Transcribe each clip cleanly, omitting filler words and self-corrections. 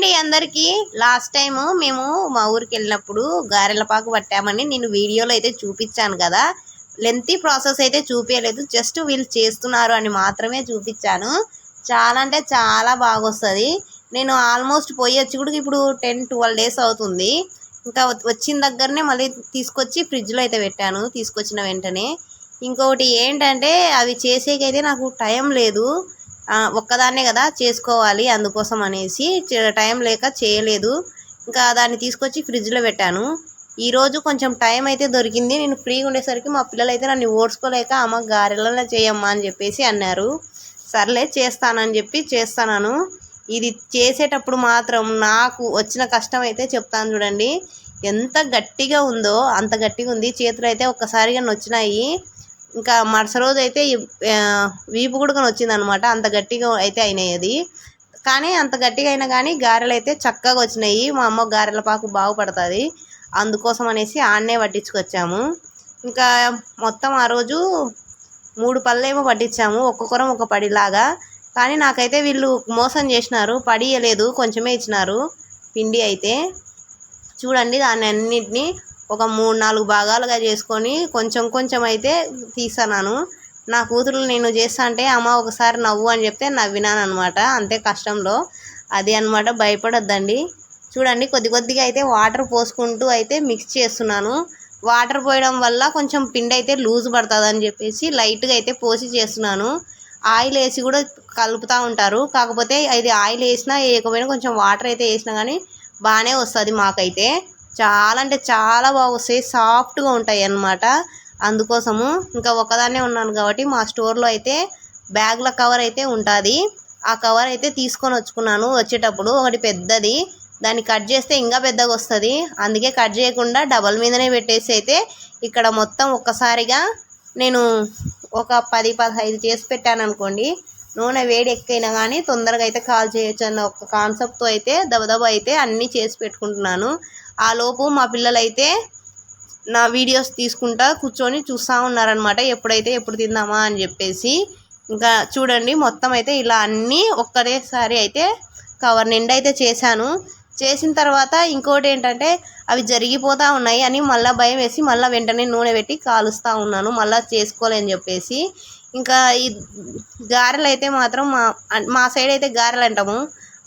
అండి అందరికీ. Last time మేము మా ఊరికి వెళ్ళినప్పుడు గారెల పాకు పట్టామని నేను వీడియోలో అయితే చూపించాను కదా. లెంతీ ప్రాసెస్ అయితే చూపించలేదు, జస్ట్ వీళ్ళు చేస్తున్నారు అని మాత్రమే చూపించాను. చాలా అంటే చాలా బాగా వస్తుంది. నేను ఆల్మోస్ట్ పోయి వచ్చి కూడా ఇప్పుడు 10-12 డేస్ అవుతుంది. ఇంకా వచ్చిన దగ్గరనే మళ్ళీ తీసుకొచ్చి ఫ్రిడ్జ్లో అయితే పెట్టాను తీసుకొచ్చిన వెంటనే. ఇంకొకటి ఏంటంటే అవి చేసేకైతే నాకు టైం లేదు, ఒక్కదాన్నే కదా చేసుకోవాలి, అందుకోసం అనేసి టైం లేక చేయలేదు. ఇంకా దాన్ని తీసుకొచ్చి ఫ్రిడ్జ్లో పెట్టాను. ఈరోజు కొంచెం టైం అయితే దొరికింది. నేను ఫ్రీగా ఉండేసరికి మా పిల్లలు అయితే నన్ను ఓడ్చుకోలేక అమ్మ గారెలలో చేయమ్మా అని చెప్పేసి అన్నారు. సర్లే చేస్తానని చెప్పి చేస్తాను. ఇది చేసేటప్పుడు మాత్రం నాకు వచ్చిన కష్టం అయితే చెప్తాను చూడండి. ఎంత గట్టిగా ఉందో అంత గట్టిగా ఉంది. చేతులు అయితే ఒక్కసారిగా నొచ్చినాయి. ఇంకా మరుస రోజు అయితే వీపు కూడా వచ్చిందనమాట. అంత గట్టిగా అయితే అయినాయి అది. కానీ అంత గట్టిగా అయినా కానీ గారెలు అయితే చక్కగా వచ్చినాయి. మా అమ్మ గారెల పాకు బాగుపడుతుంది, అందుకోసం అనేసి ఆడనే పట్టించుకొచ్చాము. ఇంకా మొత్తం ఆ రోజు 3 పళ్ళేమో పట్టించాము, ఒక్కొక్కరం ఒక పడిలాగా. కానీ నాకైతే వీళ్ళు మోసం చేసినారు, పడి ఇవ్వలేదు, కొంచెమే ఇచ్చినారు పిండి అయితే. చూడండి దాన్ని అన్నిటినీ ఒక 3-4 భాగాలుగా చేసుకొని కొంచెం కొంచెం అయితే తీసాను. నా కూతురు నేను చేస్తా అంటే అమ్మ ఒకసారి నవ్వు అని చెప్తే నవ్వినాను అనమాట. అంతే కష్టంలో అది అనమాట. భయపడొద్దండి. చూడండి కొద్ది కొద్దిగా అయితే వాటర్ పోసుకుంటూ అయితే మిక్స్ చేస్తున్నాను. వాటర్ పోయడం వల్ల కొంచెం పిండి అయితే లూజ్ పడుతుంది అని చెప్పేసి లైట్గా అయితే పోసి చేస్తున్నాను. ఆయిల్ వేసి కూడా కలుపుతూ ఉంటారు, కాకపోతే ఇది ఆయిల్ వేసినా వేయకపోయినా కొంచెం వాటర్ అయితే వేసినా కానీ బాగానే వస్తుంది మాకైతే. చాలా అంటే చాలా బాగా వస్తాయి, సాఫ్ట్గా ఉంటాయి అన్నమాట. అందుకోసము ఇంకా ఒకదాన్నే ఉన్నాను కాబట్టి మా స్టోర్లో అయితే బ్యాగ్ల కవర్ అయితే ఉంటుంది. ఆ కవర్ అయితే తీసుకొని వచ్చుకున్నాను. వచ్చేటప్పుడు ఒకటి పెద్దది, దాన్ని కట్ చేస్తే ఇంకా పెద్దగా వస్తుంది. అందుకే కట్ చేయకుండా డబల్ మీదనే పెట్టేసి అయితే ఇక్కడ మొత్తం ఒక్కసారిగా నేను ఒక 10-15 చేసి పెట్టాను అనుకోండి. నూనె వేడి ఎక్కువైనా కానీ తొందరగా అయితే కాల్ చేయొచ్చు అన్న ఒక కాన్సెప్ట్తో అయితే దబదబ అయితే అన్నీ చేసి పెట్టుకుంటున్నాను. ఆ లోపు మా పిల్లలు అయితే నా వీడియోస్ తీసుకుంటా కూర్చొని చూస్తూ ఉన్నారనమాట, ఎప్పుడు తిందామా అని చెప్పేసి. ఇంకా చూడండి మొత్తం అయితే ఇలా అన్నీ ఒక్కటేసారి అయితే కవర్ నిండా అయితే చేశాను. చేసిన తర్వాత ఇంకోటి ఏంటంటే అవి జరిగిపోతూ ఉన్నాయి అని మళ్ళీ భయం వేసి మళ్ళీ వెంటనే నూనె పెట్టి కాలుస్తూ ఉన్నాను, మళ్ళీ చేసుకోలేని చెప్పేసి. ఇంకా ఈ గారెలు అయితే మాత్రం మా సైడ్ అయితే గారెలు అంటాము,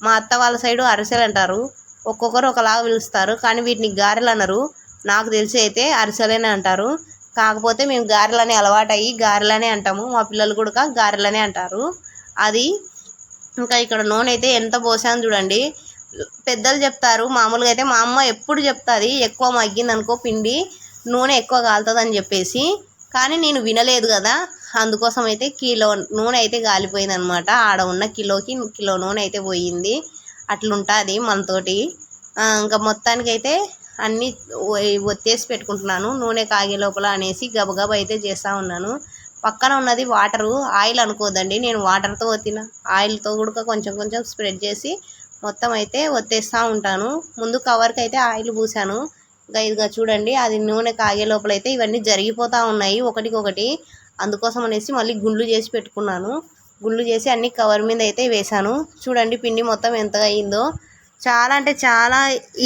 మా అత్త వాళ్ళ సైడు అరిసెలు అంటారు. ఒక్కొక్కరు ఒకలాగా పిలుస్తారు, కానీ వీటిని గారెలు అనరు. నాకు తెలిసి అయితే అరిసెలనే అంటారు. కాకపోతే మేము గారెలనే అలవాటు అయ్యి గారెలనే అంటాము, మా పిల్లలు కూడా గారెలనే అంటారు. అది ఇంకా ఇక్కడ నూనె అయితే ఎంత పోసాను చూడండి. పెద్దలు చెప్తారు మామూలుగా అయితే, మా అమ్మ ఎప్పుడు చెప్తుంది ఎక్కువ మగ్గింది అనుకో పిండి నూనె ఎక్కువ కాలుతుంది అని చెప్పేసి. కానీ నేను వినలేదు కదా, అందుకోసం అయితే కిలో నూనె అయితే కాలిపోయింది అనమాట. ఆడ ఉన్న కిలోకి కిలో నూనె అయితే పోయింది. అట్లుంటుంది మనతోటి. ఇంకా మొత్తానికైతే అన్నీ ఒత్తేసి పెట్టుకుంటున్నాను నూనె కాగే లోపల అనేసి గబగబా అయితే చేస్తూ ఉన్నాను. పక్కన ఉన్నది వాటరు, ఆయిల్ అనుకోదండి. నేను వాటర్తో ఒత్తిన ఆయిల్తో కూడా కొంచెం కొంచెం స్ప్రెడ్ చేసి మొత్తం అయితే ఒత్తేస్తూ ఉంటాను. ముందు కవర్కి అయితే ఆయిల్ పూసాను. ఇంకా ఇదిగా చూడండి అది నూనె కాగే లోపల అయితే ఇవన్నీ జరిగిపోతూ ఉన్నాయి ఒకటికొకటి. అందుకోసం అనేసి మళ్ళీ గుండ్లు చేసి పెట్టుకున్నాను. గుండ్లు చేసి అన్ని కవర్ మీద అయితే వేసాను. చూడండి పిండి మొత్తం ఎంతగా అయిందో. చాలా అంటే చాలా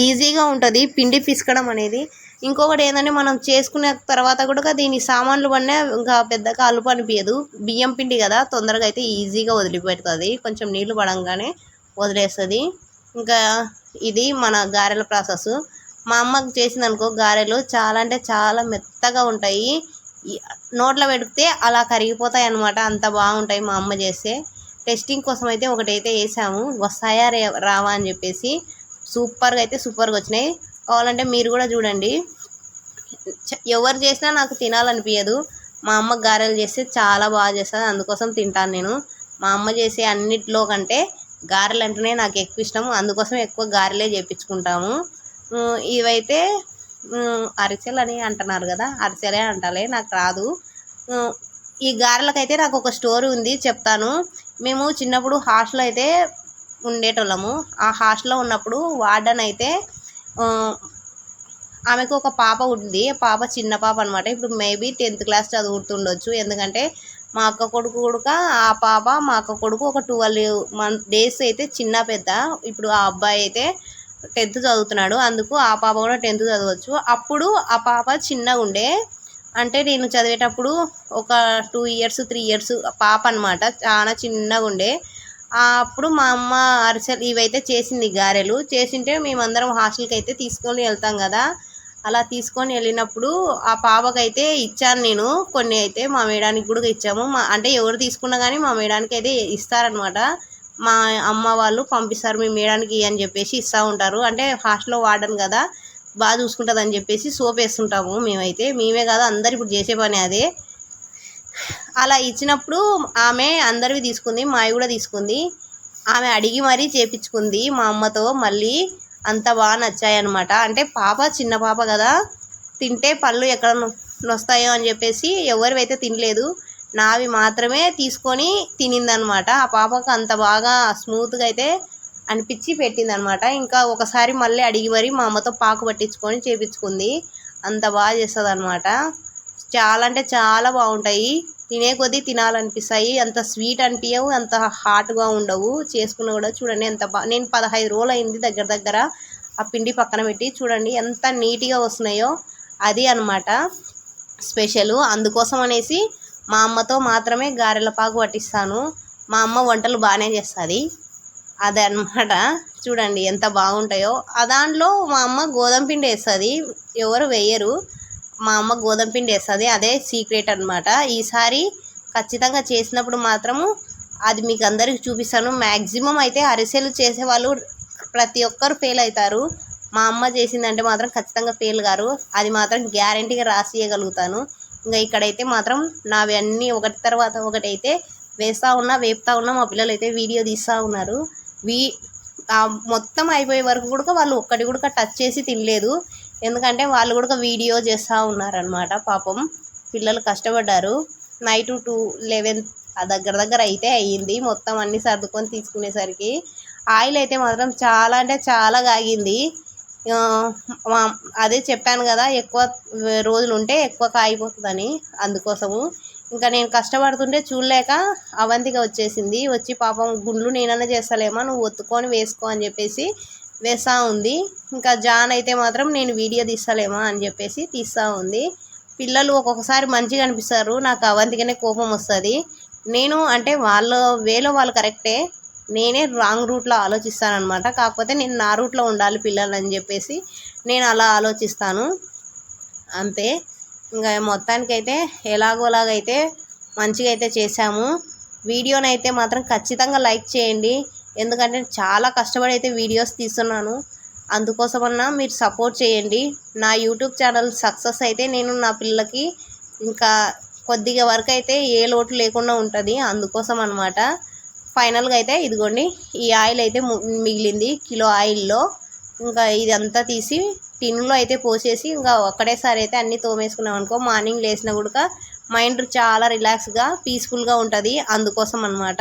ఈజీగా ఉంటుంది పిండి పిసకడం అనేది. ఇంకొకటి ఏంటంటే మనం చేసుకునే తర్వాత కూడా దీని సామాన్లు పడినా ఇంకా పెద్దగా అలుపు అనిపించదు. బియ్యం పిండి కదా, తొందరగా అయితే ఈజీగా వదిలిపెడుతుంది, కొంచెం నీళ్లు పడంగానే వదిలేస్తుంది. ఇంకా ఇది మన గారెల ప్రాసెస్. మా అమ్మకి చేసింది అనుకో గారెలు చాలా అంటే చాలా మెత్తగా ఉంటాయి, నోట్లో పెడితే అలా కరిగిపోతాయి అన్నమాట. అంత బాగుంటాయి మా అమ్మ చేస్తే. టెస్టింగ్ కోసం అయితే ఒకటైతే వేసాము, వస్తాయా రావా అని చెప్పేసి. సూపర్గా అయితే సూపర్గా వచ్చినాయి. కావాలంటే మీరు కూడా చూడండి. ఎవరు చేసినా నాకు తినాలనిపించదు, మా అమ్మ గారెలు చేస్తే చాలా బాగా చేస్తుంది, అందుకోసం తింటాను నేను. మా అమ్మ చేసే అన్నిట్లో కంటే గారెలు అంటేనే నాకు ఎక్కువ ఇష్టం, అందుకోసం ఎక్కువ గారెలే చేయించుకుంటాము. ఇవైతే అరిసెలు అని అంటున్నారు కదా, అరిసెలే అంటాలే, నాకు రాదు. ఈ గారెలకైతే నాకు ఒక స్టోరీ ఉంది, చెప్తాను. మేము చిన్నప్పుడు హాస్టల్లో అయితే ఉండేటోళ్ళము. ఆ హాస్టల్లో ఉన్నప్పుడు వార్డెన్ అయితే ఆమెకు ఒక పాప ఉంది. పాప చిన్న పాప అనమాట. ఇప్పుడు మేబీ 10th క్లాస్ చదువుతుండొచ్చు, ఎందుకంటే మా అక్క కొడుకు కూడా ఆ పాప మా అక్క కొడుకు ఒక 12 డేస్ అయితే చిన్న పెద్ద. ఇప్పుడు ఆ అబ్బాయి అయితే 10th చదువుతున్నాడు, అందుకు ఆ పాప కూడా 10th చదవచ్చు. అప్పుడు ఆ పాప చిన్నగా ఉండే, అంటే నేను చదివేటప్పుడు ఒక 2 ఇయర్స్ 3 ఇయర్స్ పాప అనమాట, చాలా చిన్నగా ఉండే. అప్పుడు మా అమ్మ అరిసెలు ఇవైతే చేసింది, గారెలు చేసింటే మేమందరం హాస్టల్కి అయితే తీసుకొని వెళ్తాం కదా. అలా తీసుకొని వెళ్ళినప్పుడు ఆ పాపకైతే ఇచ్చాను నేను కొన్ని, అయితే మా మేడానికి కూడా ఇచ్చాము. అంటే ఎవరు తీసుకున్నా కానీ మా మేడానికి అయితే ఇస్తారనమాట. మా అమ్మ వాళ్ళు పంపిస్తారు మీ మేడానికి అని చెప్పేసి ఇస్తూ ఉంటారు. అంటే హాస్టల్లో వాడను కదా, బాగా చూసుకుంటుంది అని చెప్పేసి సోప్ వేస్తుంటాము మేమైతే. మేమే కాదు అందరు ఇప్పుడు చేసే పని అదే. అలా ఇచ్చినప్పుడు ఆమె అందరివి తీసుకుంది, మావి కూడా తీసుకుంది. ఆమె అడిగి మరీ చేపించుకుంది మా అమ్మతో. మళ్ళీ అంత బాగా నచ్చాయన్నమాట. అంటే పాప చిన్న పాప కదా, తింటే పళ్ళు ఎక్కడ నొస్తాయో అని చెప్పేసి ఎవరివైతే తినలేదు, నావి మాత్రమే తీసుకొని తినిందనమాట. ఆ పాపకు అంత బాగా స్మూత్గా అయితే అనిపించి పెట్టిందనమాట. ఇంకా ఒకసారి మళ్ళీ అడిగి మరీ మా అమ్మతో పాకు పట్టించుకొని చేపించుకుంది. అంత బాగా చేస్తుంది అనమాట. చాలా అంటే చాలా బాగుంటాయి, తినే కొద్దీ తినాలనిపిస్తాయి. అంత స్వీట్ అనిపించవు, అంత హాట్గా ఉండవు. చేసుకున్న కూడా చూడండి ఎంత బాగా. నేను 15 రోజులు అయింది దగ్గర ఆ పిండి పక్కన పెట్టి. చూడండి ఎంత నీట్గా వస్తున్నాయో. అది అనమాట స్పెషల్. అందుకోసం అనేసి మా అమ్మతో మాత్రమే గారెల పాకు పట్టిస్తాను. మా అమ్మ వంటలు బాగానే చేస్తుంది, అదే అనమాట. చూడండి ఎంత బాగుంటాయో. దాంట్లో మా అమ్మ గోధుమ పిండి వేస్తుంది, ఎవరు వేయరు. మా అమ్మ గోధుమ పిండి వేస్తుంది, అదే సీక్రెట్ అనమాట. ఈసారి ఖచ్చితంగా చేసినప్పుడు మాత్రము అది మీకు అందరికి చూపిస్తాను. మ్యాక్సిమం అయితే అరిసెలు చేసేవాళ్ళు ప్రతి ఒక్కరు ఫెయిల్ అవుతారు. మా అమ్మ చేసిందంటే మాత్రం ఖచ్చితంగా ఫెయిల్ గారు, అది మాత్రం గ్యారంటీగా రాసి ఇవ్వగలుగుతాను. ఇంకా ఇక్కడైతే మాత్రం నావి అన్నీ ఒకటి తర్వాత ఒకటి అయితే వేపుతా ఉన్నా. మా పిల్లలు అయితే వీడియో తీస్తూ ఉన్నారు. మొత్తం అయిపోయే వరకు కూడా వాళ్ళు ఒక్కటి కూడా టచ్ చేసి తినలేదు, ఎందుకంటే వాళ్ళు కూడా వీడియో చేస్తూ ఉన్నారనమాట. పాపం పిల్లలు కష్టపడ్డారు. నైట్ 11 దగ్గర అయితే అయ్యింది మొత్తం అన్నీ సర్దుకొని తీసుకునేసరికి. ఆయిల్ అయితే మాత్రం చాలా అంటే చాలా కాగింది. అదే చెప్పాను కదా, ఎక్కువ రోజులు ఉంటే ఎక్కువ కాగిపోతుందని, అందుకోసము. ఇంకా నేను కష్టపడుతుంటే చూడలేక అవంతిగా వచ్చేసింది. వచ్చి పాపం గుండ్లు నేనన్నా చేస్తలేమా, నువ్వు ఒత్తుకొని వేసుకో అని చెప్పేసి వేస్తూ ఉంది. ఇంకా జాన్ అయితే మాత్రం నేను వీడియో తీస్తలేమా అని చెప్పేసి తీస్తూ ఉంది. పిల్లలు ఒక్కొక్కసారి మంచిగా అనిపిస్తారు, నాకు అవంతిగానే కోపం వస్తుంది. నేను అంటే వాళ్ళ వేలో వాళ్ళు కరెక్టే, నేనే రాంగ్ రూట్లో ఆలోచిస్తానమాట. కాకపోతే నేను నా రూట్లో ఉండాలి పిల్లలు అని చెప్పేసి నేను అలా ఆలోచిస్తాను అంతే. ఇంకా మొత్తానికైతే ఎలాగోలాగైతే మంచిగా అయితే చేశాము. వీడియోనైతే మాత్రం ఖచ్చితంగా లైక్ చేయండి, ఎందుకంటే చాలా కష్టపడి అయితే వీడియోస్ తీస్తున్నాను. అందుకోసమన్నా మీరు సపోర్ట్ చేయండి. నా యూట్యూబ్ ఛానల్ సక్సెస్ అయితే నేను నా పిల్లలకి ఇంకా కొద్దిగా వరకు అయితే ఏ లోటు లేకుండా ఉంటుంది, అందుకోసం అనమాట. ఫైనల్గా అయితే ఇదిగోండి, ఈ ఆయిల్ అయితే మిగిలింది కిలో ఆయిల్లో. ఇంకా ఇదంతా తీసి టిన్లో అయితే పోసేసి ఇంకా ఒక్కడేసారి అయితే అన్నీ తోమేసుకున్నాం అనుకో, మార్నింగ్ లేచిన కూడా మైండ్ చాలా రిలాక్స్గా పీస్ఫుల్గా ఉంటుంది, అందుకోసం అనమాట.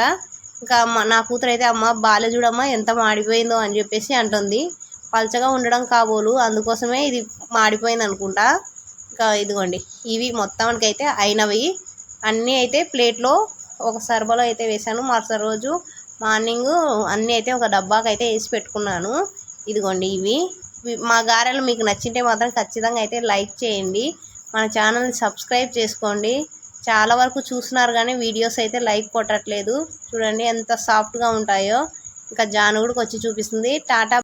ఇంకా నా కూతురు అయితే అమ్మ బాలే చూడమ్మా ఎంత మాడిపోయిందో అని చెప్పేసి అంటుంది. పల్చగా ఉండడం కాబోలు, అందుకోసమే ఇది మాడిపోయింది అనుకుంటా. ఇంకా ఇదిగోండి, ఇవి మొత్తానికి అయితే అయినవి అన్నీ అయితే ప్లేట్లో ఒక సర్బలో అయితే వేసాను. మరుసటి రోజు మార్నింగ్ అన్నీ అయితే ఒక డబ్బాకి అయితే వేసి పెట్టుకున్నాను. ఇదిగోండి ఇవి మా గారెలు. మీకు నచ్చింటే మాత్రం ఖచ్చితంగా అయితే లైక్ చేయండి, మన ఛానల్ని సబ్స్క్రైబ్ చేసుకోండి. చాలా వరకు చూస్తున్నారు కానీ వీడియోస్ అయితే లైక్ కొట్టట్లేదు. చూడండి ఎంత సాఫ్ట్గా ఉంటాయో. ఇంకా జాను కూడా వచ్చి చూపిస్తుంది. టాటా.